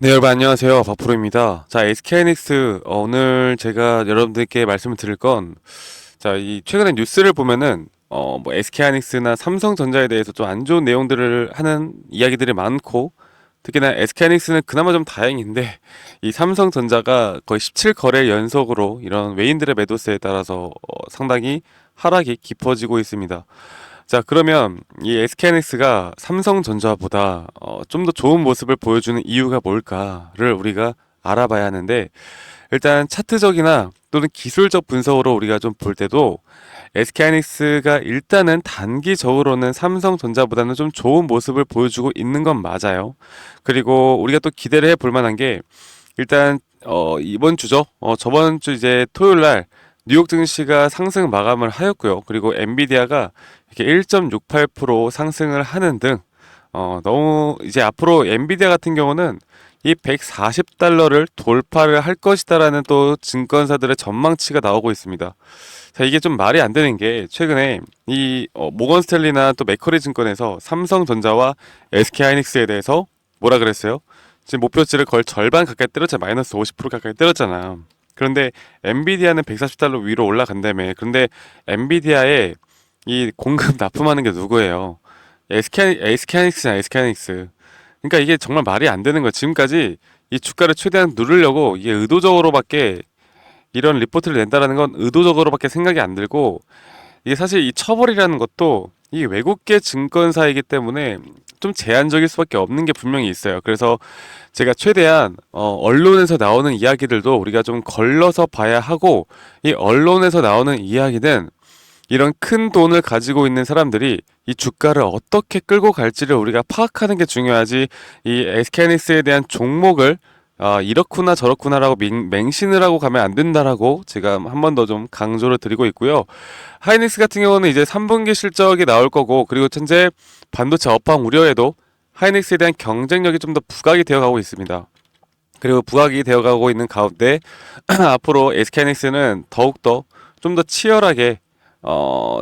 네, 여러분 안녕하세요. 박프로입니다. 자, SK하이닉스 오늘 제가 여러분들께 말씀을 드릴 건 자, 이 최근에 뉴스를 보면은 뭐 SK하이닉스나 삼성전자에 대해서 좀 안 좋은 내용들을 하는 이야기들이 많고 특히나 SK하이닉스는 그나마 좀 다행인데 이 삼성전자가 거의 17거래 연속으로 이런 외인들의 매도세에 따라서 상당히 하락이 깊어지고 있습니다. 자, 그러면 이 SK하이닉스가 삼성전자보다 좀 더 좋은 모습을 보여주는 이유가 뭘까를 우리가 알아봐야 하는데 일단 차트적이나 또는 기술적 분석으로 우리가 좀 볼 때도 SK하이닉스가 일단은 단기적으로는 삼성전자보다는 좀 좋은 모습을 보여주고 있는 건 맞아요. 그리고 우리가 또 기대를 해볼 만한 게 일단 이번 주죠. 저번 주 이제 토요일 날 뉴욕 증시가 상승 마감을 하였고요. 그리고 엔비디아가 이렇게 1.68% 상승을 하는 등 너무 이제 앞으로 엔비디아 같은 경우는 이 140달러를 돌파를 할 것이다라는 또 증권사들의 전망치가 나오고 있습니다. 자, 이게 좀 말이 안 되는 게 최근에 이 모건 스탠리나 또 맥커리 증권에서 삼성전자와 SK하이닉스에 대해서 뭐라 그랬어요? 지금 목표치를 거의 절반 가까이 때렸잖아. 마이너스 50% 가까이 때렸잖아. 그런데 엔비디아는 140달러 위로 올라간다며. 그런데 엔비디아에 이 공급 납품하는 게 누구예요? SK하이닉스냐, SK하이닉스. 그러니까 이게 정말 말이 안 되는 거야. 지금까지 이 주가를 최대한 누르려고 이게 의도적으로밖에 이런 리포트를 낸다라는 건 의도적으로밖에 생각이 안 들고 이게 사실 이 처벌이라는 것도 이 외국계 증권사이기 때문에 좀 제한적일 수밖에 없는 게 분명히 있어요. 그래서 제가 최대한 언론에서 나오는 이야기들도 우리가 좀 걸러서 봐야 하고 이 언론에서 나오는 이야기는 이런 큰 돈을 가지고 있는 사람들이 이 주가를 어떻게 끌고 갈지를 우리가 파악하는 게 중요하지 이 SK하이닉스에 대한 종목을 이렇구나 저렇구나라고 맹신을 하고 가면 안 된다라고 제가 한 번 더 좀 강조를 드리고 있고요. 하이닉스 같은 경우는 이제 3분기 실적이 나올 거고 그리고 현재 반도체 업황 우려에도 하이닉스에 대한 경쟁력이 좀 더 부각이 되어 가고 있습니다. 그리고 부각이 되어 가고 있는 가운데 앞으로 SK하이닉스는 더욱더 좀 더 치열하게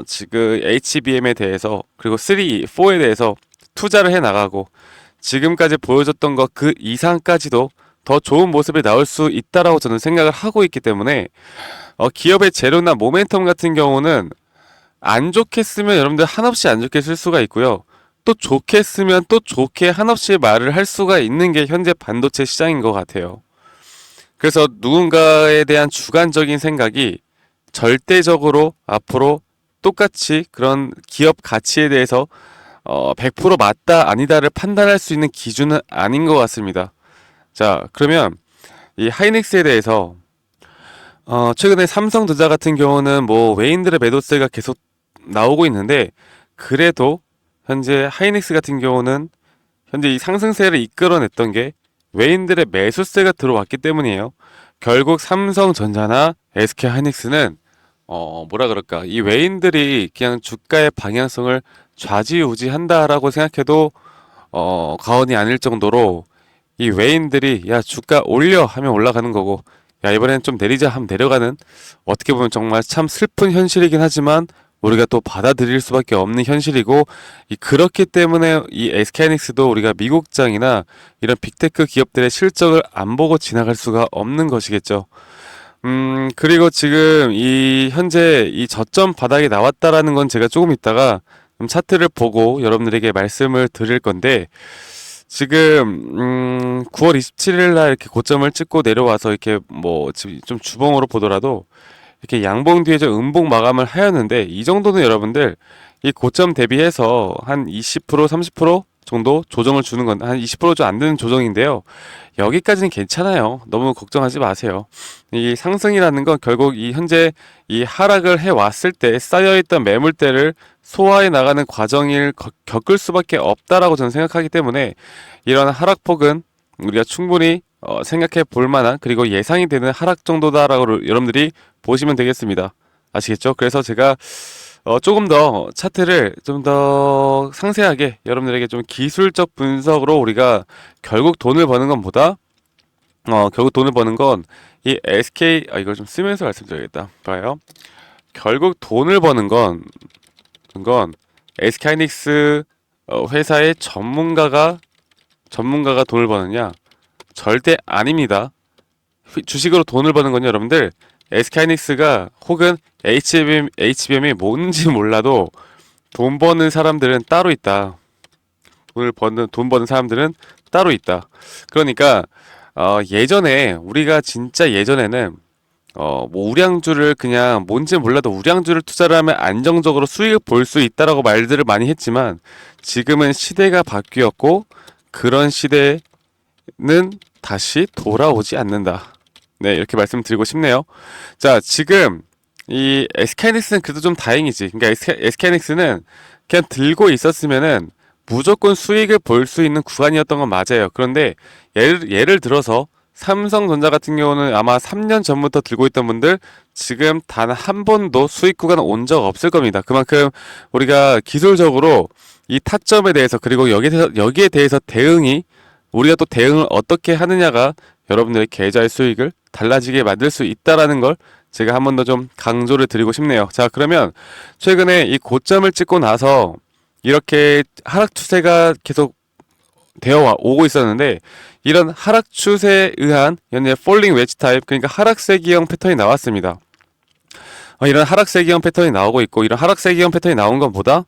지금 HBM에 대해서 그리고 3, 4에 대해서 투자를 해 나가고 지금까지 보여줬던 것 그 이상까지도 더 좋은 모습이 나올 수 있다라고 저는 생각을 하고 있기 때문에 기업의 재료나 모멘텀 같은 경우는 안 좋게 쓰면 여러분들 한없이 안 좋게 쓸 수가 있고요. 또 좋게 쓰면 또 좋게 한없이 말을 할 수가 있는 게 현재 반도체 시장인 것 같아요. 그래서 누군가에 대한 주관적인 생각이 절대적으로 앞으로 똑같이 그런 기업 가치에 대해서 100% 맞다 아니다를 판단할 수 있는 기준은 아닌 것 같습니다. 자, 그러면 이 하이닉스에 대해서 최근에 삼성전자 같은 경우는 뭐 외인들의 매도세가 계속 나오고 있는데 그래도 현재 하이닉스 같은 경우는 현재 이 상승세를 이끌어냈던 게 외인들의 매수세가 들어왔기 때문이에요. 결국 삼성전자나 SK 하이닉스는 뭐라 그럴까 이 외인들이 그냥 주가의 방향성을 좌지우지한다라고 생각해도 과언이 아닐 정도로 이 외인들이 야 주가 올려 하면 올라가는 거고 야 이번엔 좀 내리자 하면 내려가는 어떻게 보면 정말 참 슬픈 현실이긴 하지만 우리가 또 받아들일 수밖에 없는 현실이고 그렇기 때문에 이 SK하이닉스도 우리가 미국장이나 이런 빅테크 기업들의 실적을 안 보고 지나갈 수가 없는 것이겠죠. 그리고 지금 이 현재 이 저점 바닥이 나왔다라는 건 제가 조금 있다가 좀 차트를 보고 여러분들에게 말씀을 드릴 건데 지금 9월 27일 날 이렇게 고점을 찍고 내려와서 이렇게 뭐 지금 좀 주봉으로 보더라도 이렇게 양봉 뒤에 좀 음봉 마감을 하였는데 이 정도는 여러분들 이 고점 대비해서 한 20% 30% 정도 조정을 주는 건 한 20%좀 안 되는 조정인데요. 여기까지는 괜찮아요. 너무 걱정하지 마세요. 이 상승이라는 건 결국 이 현재 이 하락을 해 왔을 때 쌓여있던 매물대를 소화해 나가는 과정을 겪을 수밖에 없다라고 저는 생각하기 때문에 이런 하락폭은 우리가 충분히 생각해 볼 만한 그리고 예상이 되는 하락 정도다라고 여러분들이 보시면 되겠습니다. 아시겠죠? 그래서 제가 조금 더 차트를 좀 더 상세하게 여러분들에게 좀 기술적 분석으로 우리가 결국 돈을 버는 것보다 결국 돈을 버는 건 이 SK 이걸 좀 쓰면서 말씀드려야겠다. 봐요. 결국 돈을 버는 건 SK하이닉스 회사의 전문가가 돈을 버느냐 절대 아닙니다. 주식으로 돈을 버는 건요, 여러분들. SK하이닉스가 혹은 HBM이 뭔지 몰라도 돈 버는 사람들은 따로 있다. 돈 버는 사람들은 따로 있다. 그러니까 예전에 우리가 진짜 예전에는 뭐 우량주를 그냥 뭔지 몰라도 우량주를 투자를 하면 안정적으로 수익을 볼 수 있다라고 말들을 많이 했지만 지금은 시대가 바뀌었고 그런 시대는 다시 돌아오지 않는다. 네, 이렇게 말씀드리고 싶네요. 자, 지금 이 SK하이닉스는 그래도 좀 다행이지. 그러니까 SK하이닉스는 그냥 들고 있었으면은 무조건 수익을 볼 수 있는 구간이었던 건 맞아요. 그런데 예를 들어서 삼성전자 같은 경우는 아마 3년 전부터 들고 있던 분들 지금 단 한 번도 수익 구간 온 적 없을 겁니다. 그만큼 우리가 기술적으로 이 타점에 대해서 그리고 여기에 대해서 대응이 우리가 또 대응을 어떻게 하느냐가 여러분들의 계좌의 수익을 달라지게 만들 수 있다라는 걸 제가 한 번 더 좀 강조를 드리고 싶네요. 자, 그러면 최근에 이 고점을 찍고 나서 이렇게 하락 추세가 계속 되어 오고 있었는데 이런 하락 추세에 의한 연의 폴링 웨지 타입 그러니까 하락세기형 패턴이 나왔습니다. 이런 하락세기형 패턴이 나오고 있고 이런 하락세기형 패턴이 나온 것보다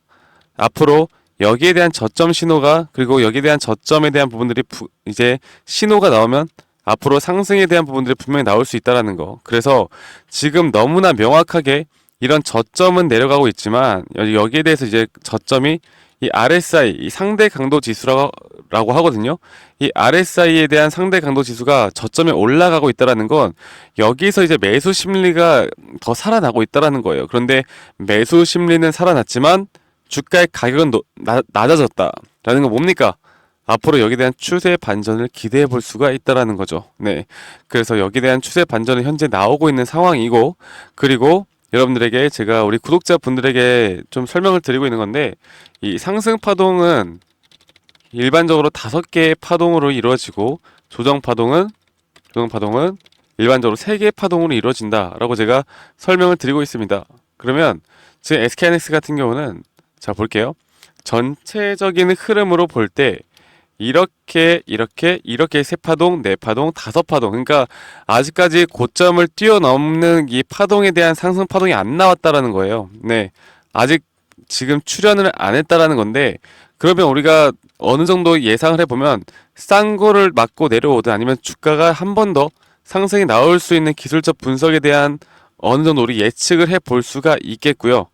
앞으로 여기에 대한 저점 신호가 그리고 여기에 대한 저점에 대한 부분들이 이제 신호가 나오면 앞으로 상승에 대한 부분들이 분명히 나올 수 있다라는 거. 그래서 지금 너무나 명확하게 이런 저점은 내려가고 있지만 여기에 대해서 이제 저점이 이 RSI, 이 상대 강도 지수라고 하거든요. 이 RSI에 대한 상대 강도 지수가 저점에 올라가고 있다라는 건 여기서 이제 매수 심리가 더 살아나고 있다라는 거예요. 그런데 매수 심리는 살아났지만 주가의 가격은 낮아졌다라는 건 뭡니까? 앞으로 여기에 대한 추세 반전을 기대해 볼 수가 있다라는 거죠. 네. 그래서 여기에 대한 추세 반전은 현재 나오고 있는 상황이고, 그리고 여러분들에게 제가 우리 구독자분들에게 좀 설명을 드리고 있는 건데, 이 상승 파동은 일반적으로 5개의 파동으로 이루어지고, 조정 파동은 일반적으로 3개의 파동으로 이루어진다라고 제가 설명을 드리고 있습니다. 그러면 지금 SK하이닉스 같은 경우는 자 볼게요. 전체적인 흐름으로 볼 때 이렇게 세 파동, 네 파동, 다섯 파동. 그러니까 아직까지 고점을 뛰어넘는 이 파동에 대한 상승 파동이 안 나왔다라는 거예요. 네. 아직 지금 출현을 안 했다라는 건데 그러면 우리가 어느 정도 예상을 해보면 싼 거를 맞고 내려오든 아니면 주가가 한 번 더 상승이 나올 수 있는 기술적 분석에 대한 어느 정도 우리 예측을 해볼 수가 있겠고요.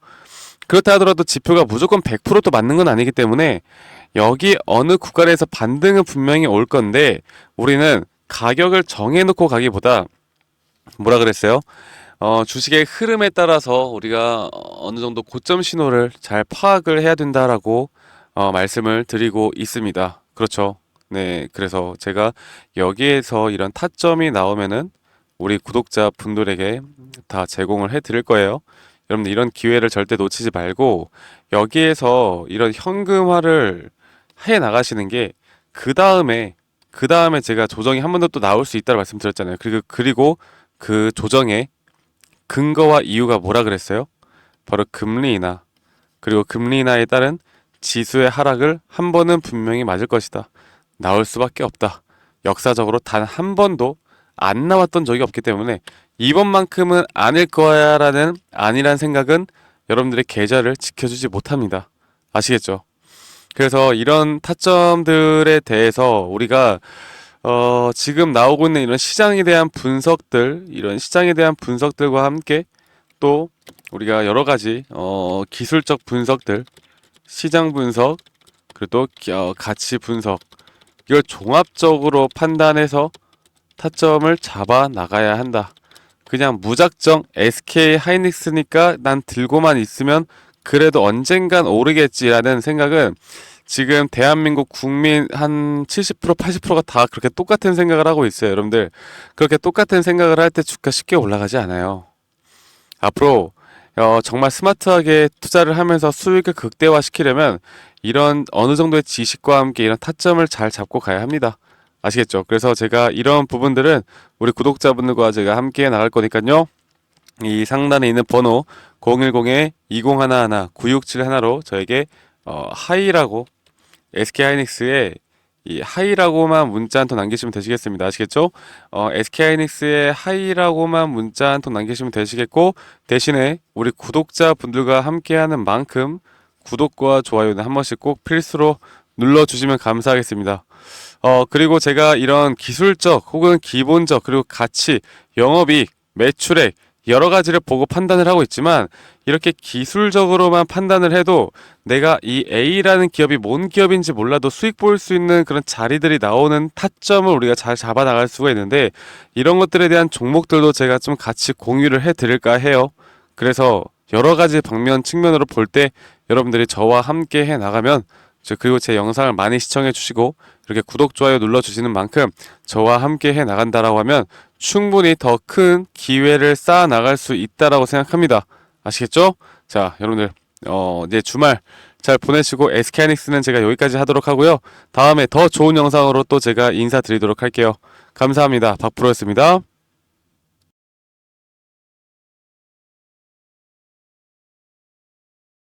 그렇다 하더라도 지표가 무조건 100%또 맞는 건 아니기 때문에 여기 어느 구간에서 반등은 분명히 올 건데 우리는 가격을 정해놓고 가기보다 뭐라 그랬어요? 주식의 흐름에 따라서 우리가 어느 정도 고점 신호를 잘 파악을 해야 된다라고 말씀을 드리고 있습니다. 그렇죠. 네, 그래서 제가 여기에서 이런 타점이 나오면은 우리 구독자 분들에게 다 제공을 해 드릴 거예요. 여러분들 이런 기회를 절대 놓치지 말고 여기에서 이런 현금화를 해 나가시는 게 그 다음에 제가 조정이 한 번 더 또 나올 수 있다고 말씀드렸잖아요. 그리고 그 조정의 근거와 이유가 뭐라 그랬어요? 바로 금리 인하. 그리고 금리 인하에 따른 지수의 하락을 한 번은 분명히 맞을 것이다. 나올 수밖에 없다. 역사적으로 단 한 번도 안 나왔던 적이 없기 때문에 이번만큼은 아닐 거야라는 아니란 생각은 여러분들의 계좌를 지켜주지 못합니다. 아시겠죠? 그래서 이런 타점들에 대해서 우리가 지금 나오고 있는 이런 시장에 대한 분석들과 함께 또 우리가 여러 가지 기술적 분석들, 시장 분석, 그리고 또 가치 분석 이걸 종합적으로 판단해서 타점을 잡아 나가야 한다. 그냥 무작정 SK 하이닉스니까 난 들고만 있으면 그래도 언젠간 오르겠지라는 생각은 지금 대한민국 국민 한 70%, 80%가 다 그렇게 똑같은 생각을 하고 있어요. 여러분들 그렇게 똑같은 생각을 할 때 주가 쉽게 올라가지 않아요. 앞으로 정말 스마트하게 투자를 하면서 수익을 극대화시키려면 이런 어느 정도의 지식과 함께 이런 타점을 잘 잡고 가야 합니다. 아시겠죠? 그래서 제가 이런 부분들은 우리 구독자분들과 제가 함께 나갈 거니까요. 이 상단에 있는 번호 010-2011-9671로 저에게 하이라고 SK하이닉스의 이 하이라고만 문자 한 통 남기시면 되시겠습니다. 아시겠죠? SK하이닉스의 하이라고만 문자 한 통 남기시면 되시겠고, 대신에 우리 구독자분들과 함께하는 만큼 구독과 좋아요는 한 번씩 꼭 필수로 눌러주시면 감사하겠습니다. 그리고 제가 이런 기술적 혹은 기본적 그리고 가치, 영업이익, 매출액 여러 가지를 보고 판단을 하고 있지만 이렇게 기술적으로만 판단을 해도 내가 이 A라는 기업이 뭔 기업인지 몰라도 수익 볼 수 있는 그런 자리들이 나오는 타점을 우리가 잘 잡아 나갈 수가 있는데 이런 것들에 대한 종목들도 제가 좀 같이 공유를 해 드릴까 해요. 그래서 여러 가지 방면 측면으로 볼 때 여러분들이 저와 함께 해 나가면 그리고 제 영상을 많이 시청해 주시고 이렇게 구독, 좋아요 눌러주시는 만큼 저와 함께 해 나간다라고 하면 충분히 더 큰 기회를 쌓아 나갈 수 있다라고 생각합니다. 아시겠죠? 자, 여러분들 이제 주말 잘 보내시고 SK하이닉스는 제가 여기까지 하도록 하고요. 다음에 더 좋은 영상으로 또 제가 인사드리도록 할게요. 감사합니다. 박프로였습니다.